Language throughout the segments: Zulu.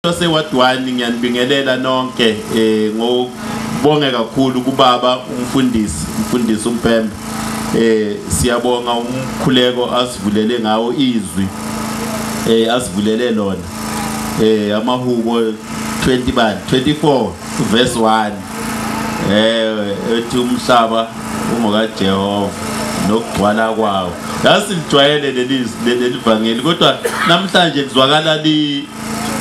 Wasewadwani ngiyanibingelela nonke ngobonge kakhulu kubaba umfundisi uMpembe siyabonga umkhuleko asivulele ngawo izwi asivulele lona amahubo 24 verse 1 ethi umhlaba umoka Jehova nokugcwala kwawo yasilijwayele leli vangeli kodwa namhlanje kuzwakala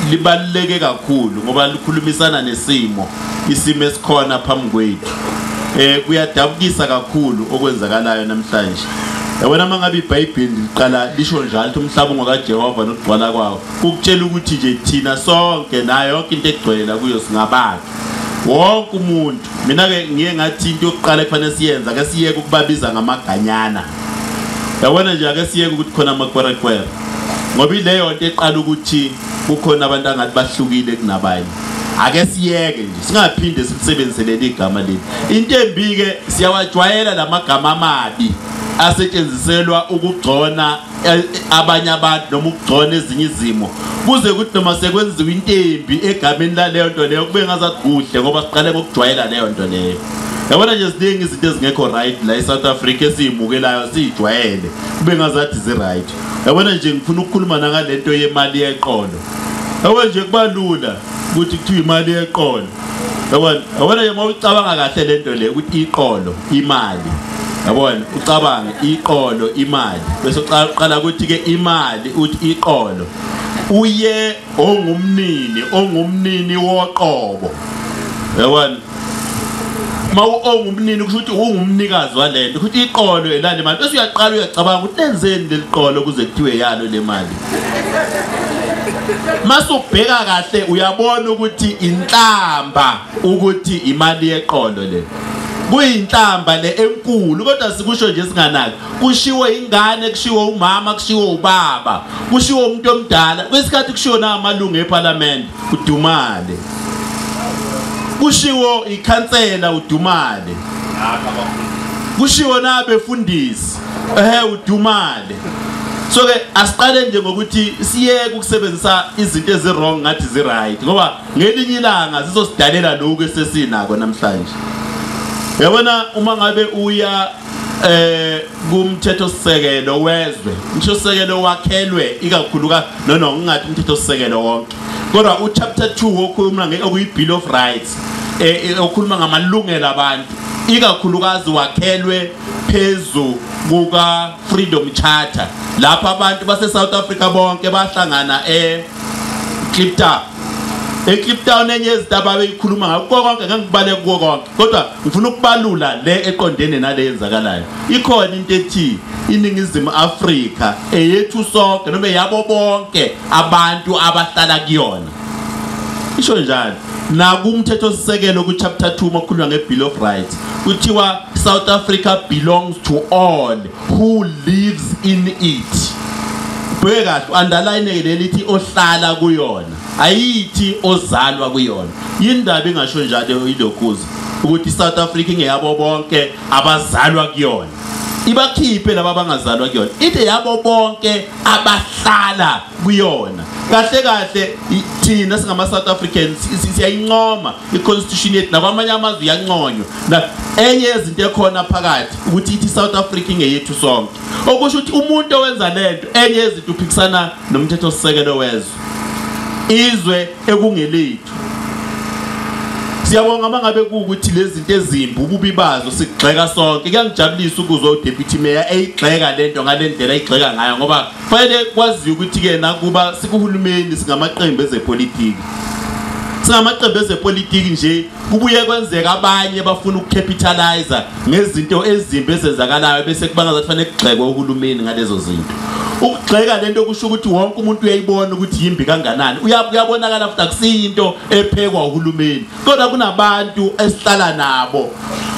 libaluleke kakhulu ngoba likhulumisana isimo esikhona phambi kwethu kuyadabukisa kakhulu okwenzakalayo namhlanje yabona mangabe iBhayibheli liqala lisho njalo ukuthi umhlaba ungakaJehova nokugcwala kwawo ukutshela ukuthi nje thina sonke nayo yonke into egcwele kuyo singabakhe wonke umuntu mina ke ngiye ngathi into yokuqala kufanele siyenza ake siyeke ukubabiza ngamaganyana yabona nje ake siyeke ukuthi khona amakwerekwere ngoba ileyo nto eqala ukuthi kukhona abantu angathi bahlukile kunabanye ake siyeke nje singaphinde silisebenzisele igama leli into embi ke siyawajwayela lamagama amabi asetshenziselwa ukugcona abanye abantu noma ukugcona ezinye izimo kuze ukuthi noma sekwenziwa into embi egameni laleyo nto leyo kube ngazathi kuhle ngoba siqale ngokujwayela leyo nto leyo yabona nje sidinga izinto ezingekho right la eSouth Africa esiyimukelayo siyijwayele kube ngazathi zi right yabona nje ngifuna ukukhuluma ngalento yemali yeqolo yabona nje kubalula ukuthi kuthiwa imali yeqolo yabona nje mawucabanga kahle lento le ukuthi iqolo imali yabona ucabanga iqolo imali bese uqala ukuthi ke imali uthi iqolo uye ongumnini woqobo yabona ongumnini kusho ukuthi ungumnikazi walento ukuthi iqolo elale imali bese uyaqala uyacabanga ukuthi lenzeni leliqolo kuze kuthiwe yalo le mali masubheka kahle uyabona ukuthi inhlamba ukuthi imali yeqolo le kuyinhlamba le enkulu kodwa sikusho nje singanaki kushiwo ingane kushiwo umama kushiwo ubaba kushiwo umuntu omdala kwesikhathi kushiwo namalungu eParliament udumale kushiwo ikhansela udumale kushiwo nabefundisi udumale so ke asiqale nje ngokuthi siyeke ukusebenzisa izinto ezirong ngathi zi right ngoba ngelinye ilanga sizosidalela lokho esesinako namhlanje yabona uma ngabe uya kumthetho sisekelo wezwe umthetho sisekelo wakhelwe ikakhuluka ngingathi umthetho sisekelo wonke kodwa uchapter 2 okhuluma okuyi-Bill of Rights okhuluma ngamalungelo abantu ikakhulukazi wakhelwe phezu kuka Freedom Charter lapha abantu base South Africa bonke bahlangana eClip Town enye izitaba beyikhuluma ngakho konke ngangibale kuko konke kodwa ngifuna ukubalula le eqondene nale yenzakalayo ikhona into ethi iningizimu Afrika eyethu sonke noma yabo bonke abantu abahlala kuyona isho njalo nakumthetho sisekelo ku chapter 2 makhuluma ngeBill of Rights kuthiwa South Africa belongs to all who lives in it bheka underline lelithi ohlala kuyona ayithi ozalwa kuyona indaba engasho njalo ilokhuza ukuthi South Africa ingeyabo bonke abazalwa kuyona ibakhiphe laba abangazalwa kuyona ithi yabo bonke abahlala kuyona kahle thina singama South Africans siyayincoma iconstitution yethu nakwamanye amazwe yanconywa na enye izinto ekhona phakathi ukuthi ithi South Africa ingeyethu sonke okusho ukuthi umuntu owenza lento enye izinto uphikisana nomthetho sisekelo wezwe izwe ekungelethu siyabonga mangabe ukuthi lezi zinto ezimbi ububi bazo sigxeka sonke kuyangijabulisa ukuzwa uDeputy Mayor eyigxeka lento ngalendlela ayigxeka ngayo ngoba fanele kwazi ukuthi ke nakuba sikuhulumeni singamaqembu ezepolitiki nje kubuye kwenzeka abanye bafuna ukucapitalize ngezinto ezimbi ezenzakalayo bese kubanga ukuthi fanele kugxekwe uhulumeni ngalezo zinto ukugxeka lento kusho ukuthi wonke umuntu uyayibona ukuthi yimbi kanganani uyabonakala futhi akusiyinto ephekwa uhulumeni kodwa kunabantu esihlala nabo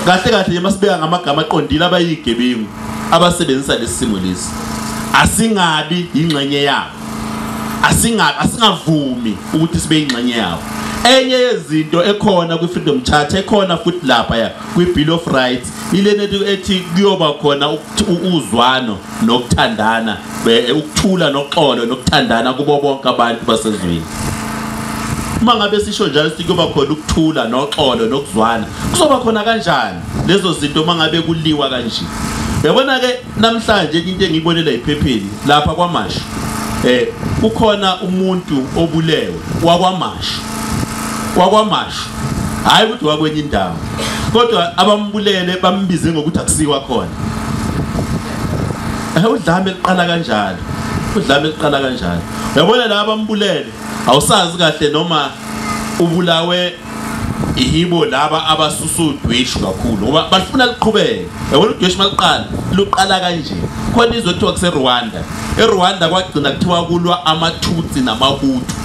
kahle nje masibeka ngamagama aqondile abayigebengu abasebenzisa lesimo lesi asingabi ingxenye yabo asingavumi ukuthi sibe ingxenye yabo enye yezinto ekhona kwi-Freedom Charter ekhona futhi lapha kwi-Bill of Rights ilena ethi kuyoba khona uzwano nokuthandana ukuthula noxolo nokuthandana kubo bonke abantu basezweni uma ngabe sisho njalo sithi kuba khona ukuthula noxolo nokuzwana kuzoba khona kanjani lezo zinto uma ngabe kuliwa kanje yabona ke namhlanje into engiyibonela iphepheni lapha kwaMashu kukhona umuntu obulewe wakwaMashu hayi ukuthi wakwenye indawo kodwa abambulele bambize ngokuthi akusiwa khona udlame liqala kanjalo uyabona la abambulele awusazi kahle noma ubulawe ihibo laba abasusudweshu kakhulu ngoba bafuna liqhubeke yabona udweshu maliqala luqala kanje khona izothiwa kuse eRwanda kwagcina kuthiwa kulwa amaTutsi namaHutu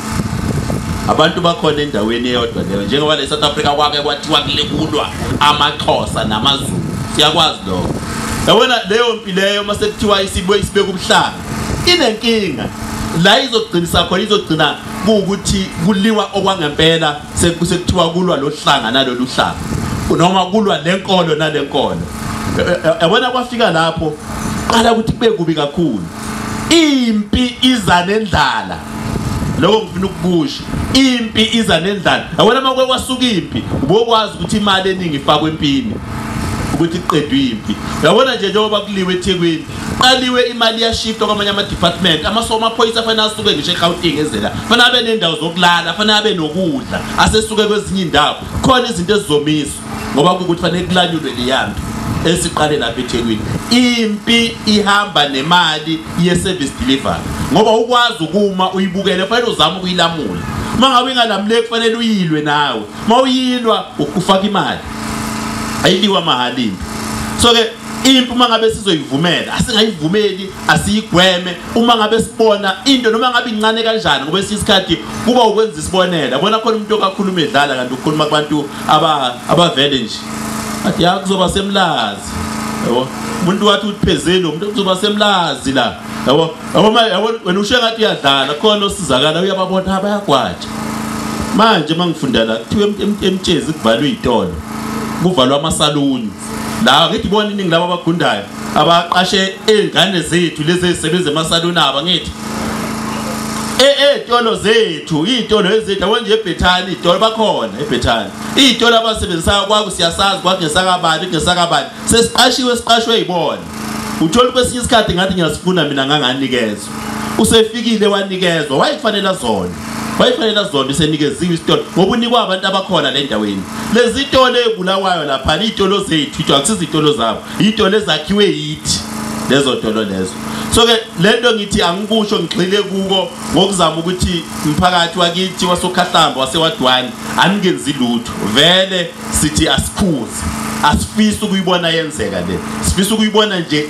abantu bakhona endaweni eyodwa leyo njengoba le South Africa kwake kwathiwa kulekulwa amaXhosa namaZulu siyakwazi lokho yabona leyo mpi leyo mase kuthiwa isibuye isibeke ubuhlanga inenkinga la izogcina ukuthi kuliwa okwangempela sekuthiwa kulwa lohlanga nalolu hlanga noma kulwa lenkolo nalenkolo yabona kwafika lapho qala ukuthi kube kubi kakhulu impi iza nendlala lokho ngifuna ukukusho impi iza nendlala yabona makwe kwasuka impi ubokwazi ukuthi imali eningi ifakwe empini ukuthi iqedwe impi uyabona nje njengoba kuliwe eThekwini qaliwe imali ya shift kwamanye ama department amasoma phoyisa fanele asuke ngisho eGauteng ezela fanele abe nendawo zokulala fanele abe nokudla asesuke kwezinye indawo khona izinto ezizomiswa ngoba ukuthi fanele kulanyulwe leyampi esiqale lapha eThekwini impi ihamba nemali ye service delivery ngoba ukwazi ukuma uyibukele fanele uzama ukuyilamula mangabe ingalamuleki kufanele uyilwe nawe mawuyilwa ukufaka imali ayiliwa mahalini so ke impi uma ngabe sizoyivumela asingayivumeli asiyigweme uma ngabe sibona into noma ngabe incane kanjani ngoba isikhathi kuba ukwenza isibonela yabona khona umuntu okakhuluma edlala kanti ukukhuluma kubantu abavele nje athi yakuzoba semlazi yabo umuntu wathi uphezelo umuntu kuzoba semlazi la yabo wena usho ngathi uyadlala khona osizakala uyababona abayagwaja manje mangifunda la kuthiwe emtshezi kuvalwe izitolo kuvalwa amasaluni la ngithi bona iningi laba abagundayo abaqashe ezingane zethu lezi ezisebenza emasaluni aba ngithi izitolo zethu ezethu awonje eBethani izitolo bakhona eBethani izitolo abasebenzisayo kwaku siyasazi kwakungesakabani siqashwe yibona uthola kwesinye isikhathi ngathi ngiyasifuna mina nganganikezwe usefikile wanikezwa wayifanele zona isenikeziwe isitolo ngoba unikwa abantu abakhona le ndaweni lezi zitolo ebulawayo lapha izitolo zethu akusizi izitolo zabo izitolo ezakhiwe yithi lezo tolo lezo so ke lento ngithi angikusho ngixile kuko ngokuzama ukuthi umphakathi wakithi wasokhahlamba wasewadwani angenzi lutho vele sithi asikhuze asifisa ukuyibona yenzeka le sifisa ukuyibona nje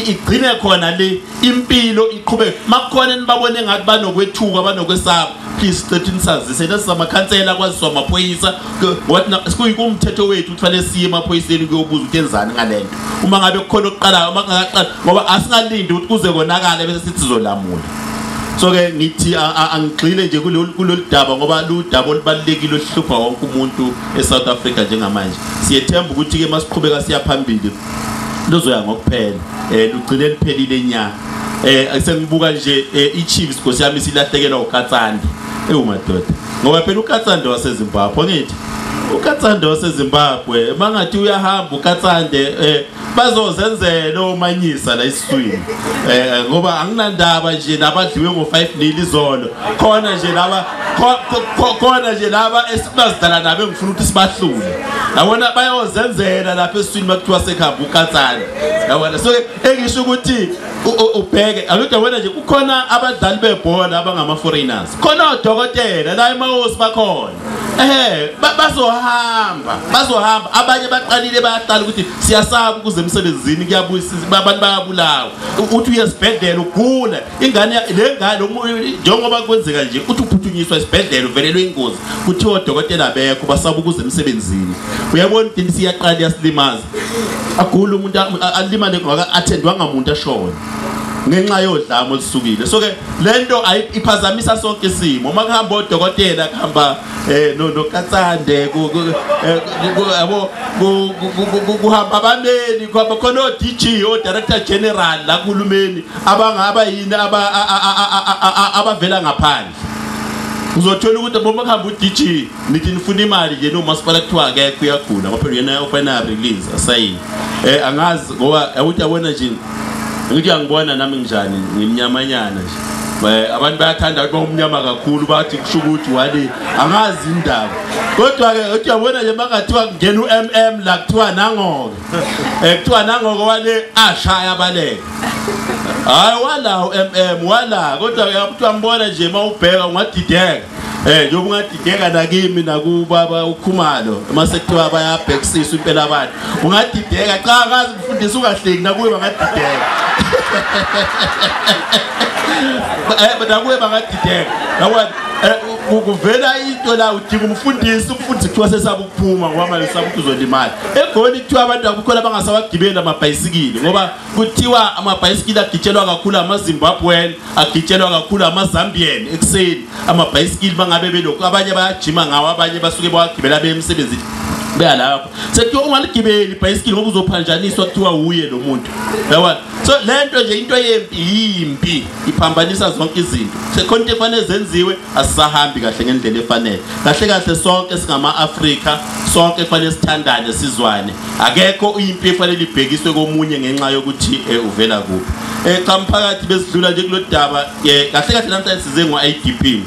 igcine khona le impilo iqhubeke makukhona nibabone ngathi banokwethuka banokwesaba please cethinisazise lesamakhansela kwaziswa amaphoyisa wathi sikuyumthetho wethu ufanele siye emaphoyiseni kuyobuza ukuthi enzani ngalento uma ngabe kukhona oqala amaqala ngoba asingalindi ukuthi kuze konakala bese sithi zolamula so ke ngithi angigxile nje kulolu daba ngoba lu daba olubalekile oluhlupha wonke umuntu eSouth Africa njengamanje siyethemba ukuthi ke masiqhubeka siyaphambili luzoya ngokuphela lugcine liphelile nya asengibuka nje iChiefs Nkosi yami silahlekelwa uKatsande madoda ngoba phela uKatsande waseZimbabwe ngithi uKatsande waseZimbabwe mangathi uyahamba uKatsande bazozenzela omanyisa la isizwini ngoba anginandaba nje nabadliwe ngo5-0 izolo khona nje laba esibazidala nabe ngifuna ukuthi sibahlule yabona bayozenzela lapha esizwini bakuthiwa sekhamba uKatsande yabona so engisho ukuthi ubheke alutho wena nje kukhona abadlali bebhola abangama foreigners khona odokotela la eMahosi bakhona bazohamba abanye baqalile bayahlala ukuthi siyasaba ukuze emsebenzini kuyabuyisa abantu bayabulawa uthi uyesibhedlela ugula ingane le ngane njengoba kwenzeka nje uthi uphuthunyiswa esibhedlela uvelelwe ingozi kuthiwa odokotela bekho basaba ukuze emsebenzini uyabona ukuthi siyaqala yasilimaza agula umuntu alimale ngoba athendwanga umuntu ashona ngenxa yodlamo olisukile so ke lento iphazamisa sonke isimo uma kuhamba odokotela kuhamba no Katsande yabo kuhamba abameli kuhamba khona oDG o Director General la kuhulumeni abangaba yini abavela ngaphandle uzothola ukuthi boma khamba uDG nithi nifuna imali nje nomasipala kuthiwa akekho uyakhula ngoba phela yena ofana release asayini angazi ngoba awuthi abona nje ngithi angibona nami njani ngimnyamanyana nje abantu bayathanda ukuthi bawumnyama kakhulu bathi kusho ukuthi wale angazi indaba kodwa ke uthi uyabona nje makathiwa ngena uMM la kuthiwa nangoke kuthiwa nangoke wale ashaya baleke hayi wala uMM wala kodwa uyabuthiwa ngibona nje mawubheka ungadideka njengoba ungadideka nakimi nakubaba uKhumalo masekuthiwa bayabhekisisa impela abantu ungadideka cha akazi mfundisi ungahleki nakuwe bangadideka nakuwe bangadideka yabona ukuvela into la udinga umfundisi kuthiwa sesaba ukuphuma ngoba manje saba ukuzolimala egoli kuthiwa abantu akukhona abangasawagibela amabhayisikili ngoba kuthiwa amabhayisikili agitshelwa kakhulu amaZimbabwean agitshelwa kakhulu amaZambian ekseni amabhayisikili bangabe belokhu abanye bayajima ngawo abanye basuke bawagibela bemsebenzini beya lapho sekuthiwa ungaligibeli ibhayisikili ngoba uzophanjaniswa kuthiwa uye lo muntu yabona so lento nje into yimpi iphambanisa zonke izinto sekhonto efanele zenziwe asisahambi kahle ngendlela efanele kahle sonke singama-Afrika sonke kufanele sithandane sizwane akekho impi efanele ibhekiswe komunye ngenxa yokuthi uvela kuphi cha mphakathi besidlula nje kulodaba kahle namhlanje size ngo-IDP